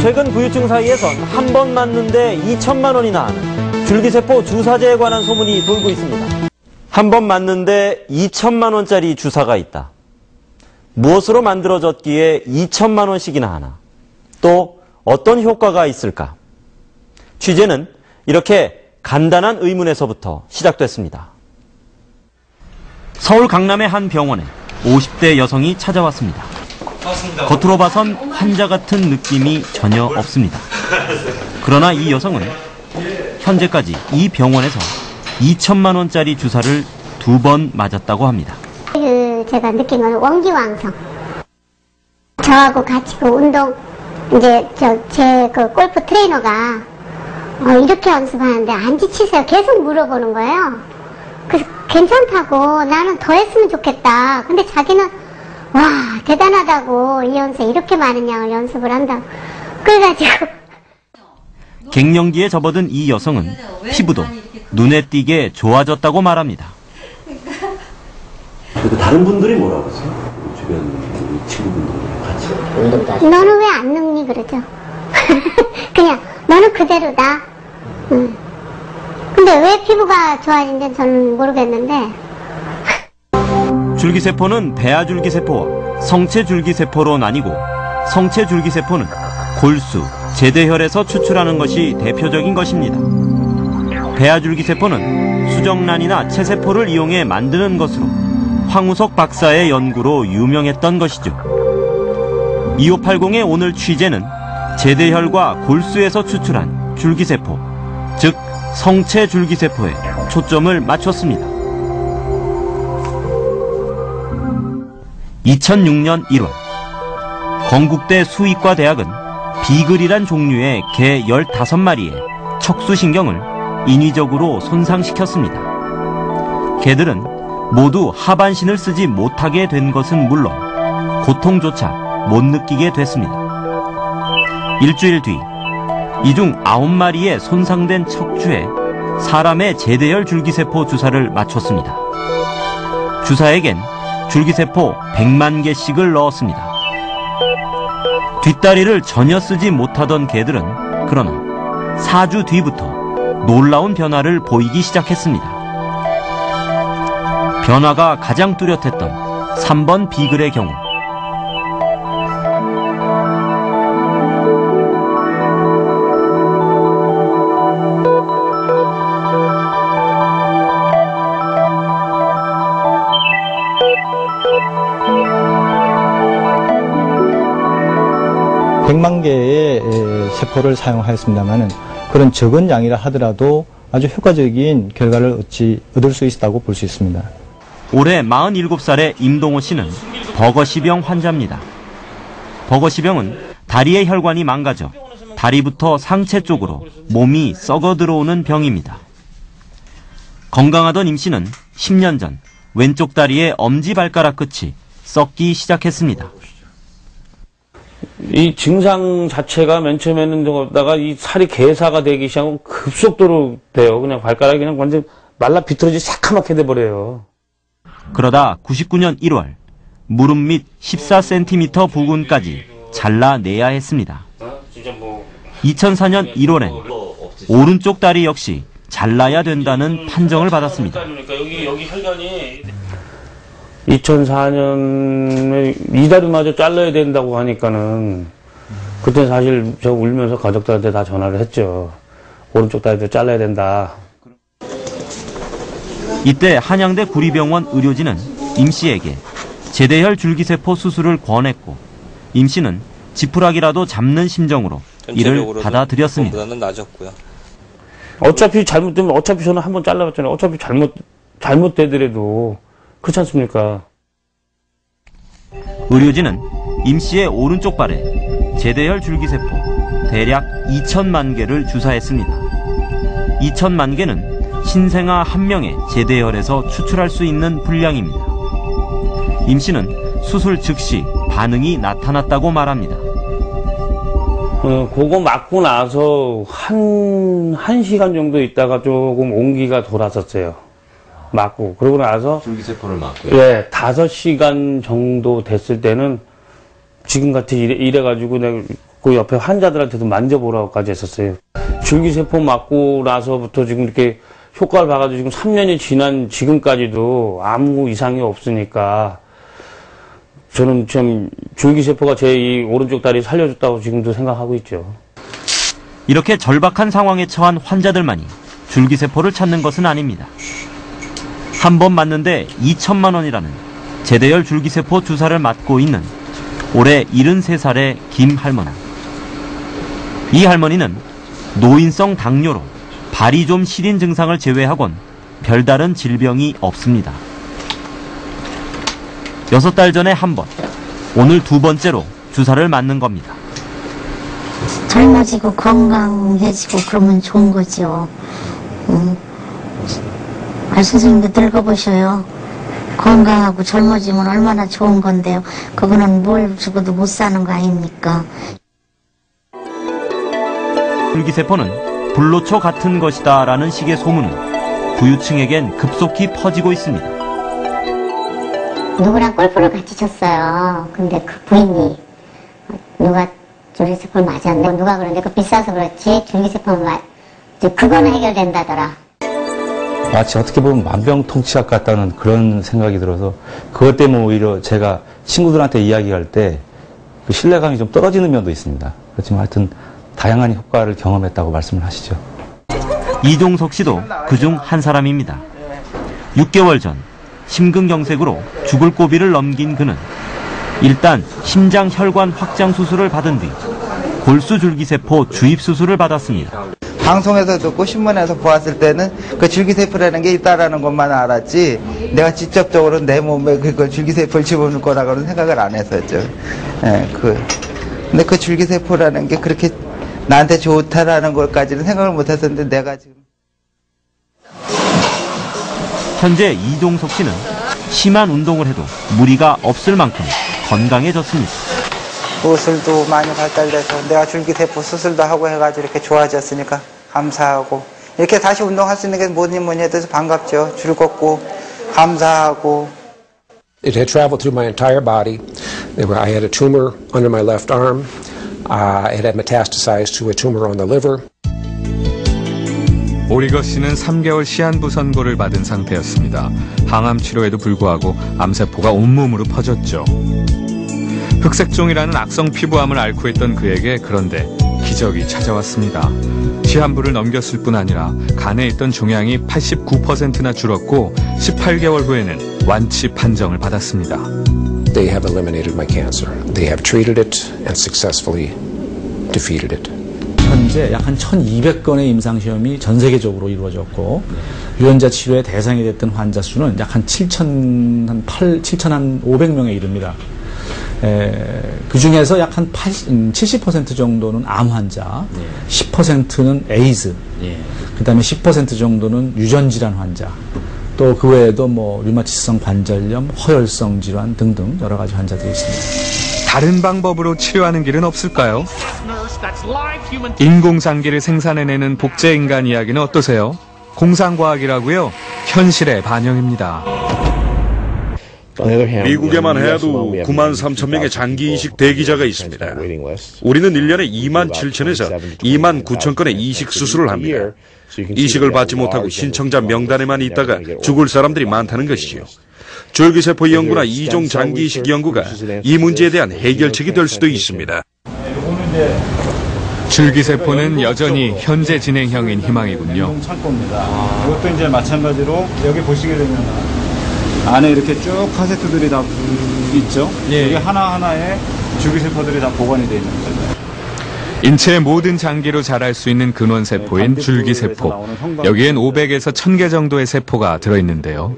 최근 부유층 사이에선 한 번 맞는데 2천만 원이나 하는 줄기세포 주사제에 관한 소문이 돌고 있습니다. 한 번 맞는데 2천만 원짜리 주사가 있다. 무엇으로 만들어졌기에 2천만 원씩이나 하나? 또 어떤 효과가 있을까? 취재는 이렇게 간단한 의문에서부터 시작됐습니다. 서울 강남의 한 병원에 50대 여성이 찾아왔습니다. 겉으로 봐선 환자 같은 느낌이 전혀 없습니다. 그러나 이 여성은 현재까지 이 병원에서 2천만 원짜리 주사를 2번 맞았다고 합니다. 제가 느낀 건 원기왕성. 저하고 같이 운동, 제 골프 트레이너가 이렇게 연습하는데 안 지치세요? 계속 물어보는 거예요. 그래서 괜찮다고, 나는 더 했으면 좋겠다. 근데 자기는 와, 대단하다고, 이 연세 이렇게 많은 양을 연습을 한다고. 그래가지고. 갱년기에 접어든 이 여성은 피부도 눈에 띄게 좋아졌다고 말합니다. 다른 분들이 뭐라고 하세요? 주변 친구분들 같이. 너는 왜 안 늙니? 그러죠. 그냥, 너는 그대로다. 근데 왜 피부가 좋아진지 저는 모르겠는데. 줄기세포는 배아줄기세포와 성체줄기세포로 나뉘고, 성체줄기세포는 골수, 제대혈에서 추출하는 것이 대표적인 것입니다. 배아줄기세포는 수정란이나 체세포를 이용해 만드는 것으로 황우석 박사의 연구로 유명했던 것이죠. 2580의 오늘 취재는 제대혈과 골수에서 추출한 줄기세포, 즉 성체줄기세포에 초점을 맞췄습니다. 2006년 1월, 건국대 수의과대학은 비글이란 종류의 개 15마리의 척수신경을 인위적으로 손상시켰습니다. 개들은 모두 하반신을 쓰지 못하게 된 것은 물론 고통조차 못 느끼게 됐습니다. 일주일 뒤, 이 중 9마리의 손상된 척추에 사람의 제대혈 줄기세포 주사를 맞췄습니다. 주사에겐 줄기세포 100만 개씩을 넣었습니다. 뒷다리를 전혀 쓰지 못하던 개들은 그러나 4주 뒤부터 놀라운 변화를 보이기 시작했습니다. 변화가 가장 뚜렷했던 3번 비글의 경우, (100만) 개의 세포를 사용하였습니다만 그런 적은 양이라 하더라도 아주 효과적인 결과를 얻을 수 있다고 볼 수 있습니다. 올해 47살의 임동호 씨는 버거시병 환자입니다. 버거시병은 다리의 혈관이 망가져 다리부터 상체 쪽으로 몸이 썩어 들어오는 병입니다. 건강하던 임 씨는 10년 전 왼쪽 다리의 엄지발가락 끝이 썩기 시작했습니다. 이 증상 자체가 맨 처음에는 다가 이 살이 괴사가 되기 시작하고 급속도로 돼요. 그냥 발가락이 그냥 완전 말라 비틀어지 새카맣게 돼버려요. 그러다 99년 1월 무릎 밑 14cm 부근까지 잘라내야 했습니다. 2004년 1월엔 오른쪽 다리 역시 잘라야 된다는 판정을 받았습니다. 여기 혈관이 2004년에 이 다리마저 잘라야 된다고 하니까는 그때 사실 저 울면서 가족들한테 다 전화를 했죠. 오른쪽 다리도 잘라야 된다. 이때 한양대 구리병원 의료진은 임 씨에게 제대혈 줄기세포 수술을 권했고, 임 씨는 지푸라기라도 잡는 심정으로 이를 받아들였습니다. 낮았고요. 어차피 잘못되면 어차피 저는 한번 잘라봤잖아요. 어차피 잘못되더라도 그렇지 않습니까? 의료진은 임 씨의 오른쪽 발에 제대혈 줄기세포 대략 2천만 개를 주사했습니다. 2천만 개는 신생아 1명의 제대혈에서 추출할 수 있는 분량입니다. 임 씨는 수술 즉시 반응이 나타났다고 말합니다. 그거 맞고 나서 한 시간 정도 있다가 조금 온기가 돌았었어요. 맞고. 그러고 나서. 줄기세포를 맞고요? 예, 5시간 정도 됐을 때는 지금같이 이래가지고 내가 그 옆에 환자들한테도 만져보라고까지 했었어요. 줄기세포 맞고 나서부터 지금 이렇게 효과를 봐가지고 지금 3년이 지난 지금까지도 아무 이상이 없으니까 저는 좀 줄기세포가 제 이 오른쪽 다리 살려줬다고 지금도 생각하고 있죠. 이렇게 절박한 상황에 처한 환자들만이 줄기세포를 찾는 것은 아닙니다. 한 번 맞는데 2천만 원이라는 제대열 줄기세포 주사를 맞고 있는 올해 73살의 김 할머니. 이 할머니는 노인성 당뇨로 발이 좀 시린 증상을 제외하곤 별다른 질병이 없습니다. 6달 전에 한 번, 오늘 2번째로 주사를 맞는 겁니다. 젊어지고 건강해지고 그러면 좋은 거죠. 선생님도 늙어보셔요. 건강하고 젊어지면 얼마나 좋은 건데요. 그거는 뭘 주고도 못 사는 거 아닙니까? 줄기세포는 불로초 같은 것이다 라는 식의 소문은 부유층에겐 급속히 퍼지고 있습니다. 누구랑 골프를 같이 쳤어요. 근데 그 부인이 누가 줄기세포를 맞았는데 누가 그러는데 그 비싸서 그렇지 줄기세포는 그거는 해결된다더라. 마치 어떻게 보면 만병통치약 같다는 그런 생각이 들어서 그것 때문에 오히려 제가 친구들한테 이야기할 때 그 신뢰감이 좀 떨어지는 면도 있습니다. 그렇지만 하여튼 다양한 효과를 경험했다고 말씀을 하시죠. 이종석 씨도 그중 한 사람입니다. 6개월 전 심근경색으로 죽을 고비를 넘긴 그는 일단 심장 혈관 확장 수술을 받은 뒤 골수줄기세포 주입 수술을 받았습니다. 방송에서 듣고 신문에서 보았을 때는 그 줄기세포라는 게 있다라는 것만 알았지 내가 직접적으로 내 몸에 그 줄기세포를 집어넣을 거라고는 생각을 안 했었죠. 예, 근데 그 줄기세포라는 게 그렇게 나한테 좋다라는 것까지는 생각을 못 했었는데 내가 지금 현재 이종석 씨는 심한 운동을 해도 무리가 없을 만큼 건강해졌습니다. 수술도 많이 발달돼서 내가 줄기세포 수술도 하고 해가지고 이렇게 좋아졌으니까 감사하고 이렇게 다시 운동할 수 있는 게 뭐니 해도 반갑죠. 즐겁고 감사하고. It had traveled through my entire body. I had a tumor under my left arm. It had metastasized to a tumor on the liver. 오리거 씨는 3개월 시한부 선고를 받은 상태였습니다. 항암 치료에도 불구하고 암세포가 온몸으로 퍼졌죠. 흑색종이라는 악성 피부암을 앓고 있던 그에게 그런데 기적이 찾아왔습니다. 시한부를 넘겼을 뿐 아니라 간에 있던 종양이 89%나 줄었고 18개월 후에는 완치 판정을 받았습니다. They have eliminated my cancer. They have treated it and successfully defeated it. 현재 약 한 1,200건의 임상시험이 전 세계적으로 이루어졌고 유전자 치료의 대상이 됐던 환자 수는 약 한 7,500명에 이릅니다. 그 중에서 약 한 70% 정도는 암 환자, 10%는 에이즈, 그 다음에 10% 정도는 유전질환 환자, 또 그 외에도 뭐 류마티스성 관절염, 허혈성 질환 등등 여러 가지 환자들이 있습니다. 다른 방법으로 치료하는 길은 없을까요? 인공장기를 생산해내는 복제인간 이야기는 어떠세요? 공상과학이라고요? 현실의 반영입니다. 미국에만 해도 9만 3천 명의 장기 이식 대기자가 있습니다. 우리는 1년에 2만 7천에서 2만 9천 건의 이식 수술을 합니다. 이식을 받지 못하고 신청자 명단에만 있다가 죽을 사람들이 많다는 것이지요. 줄기세포 연구나 이종 장기 이식 연구가 이 문제에 대한 해결책이 될 수도 있습니다. 줄기세포는 여전히 현재 진행형인 희망이군요. 창고입니다. 이것도 이제 마찬가지로 여기 보시게 되면 안에 이렇게 쭉 카세트들이 다 있죠. 여기 하나하나에 줄기세포들이 다 보관이 되어 있는 거죠. 인체의 모든 장기로 자랄 수 있는 근원세포인 줄기세포. 여기엔 500에서 1000개 정도의 세포가 들어있는데요.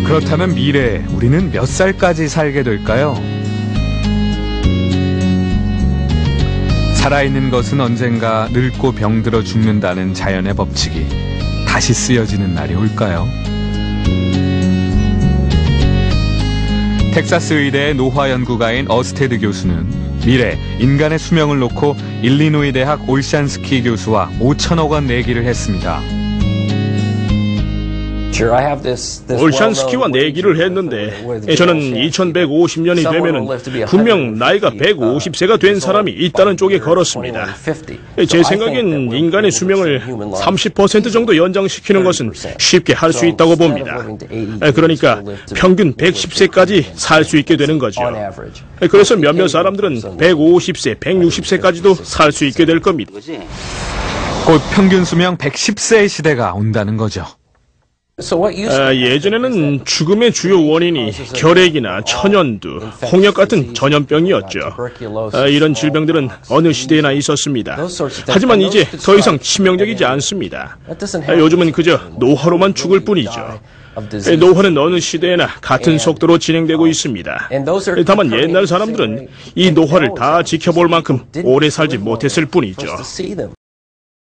그렇다면 미래에 우리는 몇 살까지 살게 될까요? 살아있는 것은 언젠가 늙고 병들어 죽는다는 자연의 법칙이 다시 쓰여지는 날이 올까요? 텍사스 의대의 노화 연구가인 어스테드 교수는 미래 인간의 수명을 놓고 일리노이 대학 올샨스키 교수와 5천억 원 내기를 했습니다. 올샨스키와 내기를 했는데 저는 2150년이 되면은 분명 나이가 150세가 된 사람이 있다는 쪽에 걸었습니다. 제 생각엔 인간의 수명을 30% 정도 연장시키는 것은 쉽게 할 수 있다고 봅니다. 그러니까 평균 110세까지 살 수 있게 되는 거죠. 그래서 몇몇 사람들은 150세, 160세까지도 살 수 있게 될 겁니다. 곧 평균 수명 110세의 시대가 온다는 거죠. 예전에는 죽음의 주요 원인이 결핵이나 천연두, 홍역 같은 전염병이었죠. 이런 질병들은 어느 시대에나 있었습니다. 하지만 이제 더 이상 치명적이지 않습니다. 요즘은 그저 노화로만 죽을 뿐이죠. 노화는 어느 시대에나 같은 속도로 진행되고 있습니다. 다만 옛날 사람들은 이 노화를 다 지켜볼 만큼 오래 살지 못했을 뿐이죠.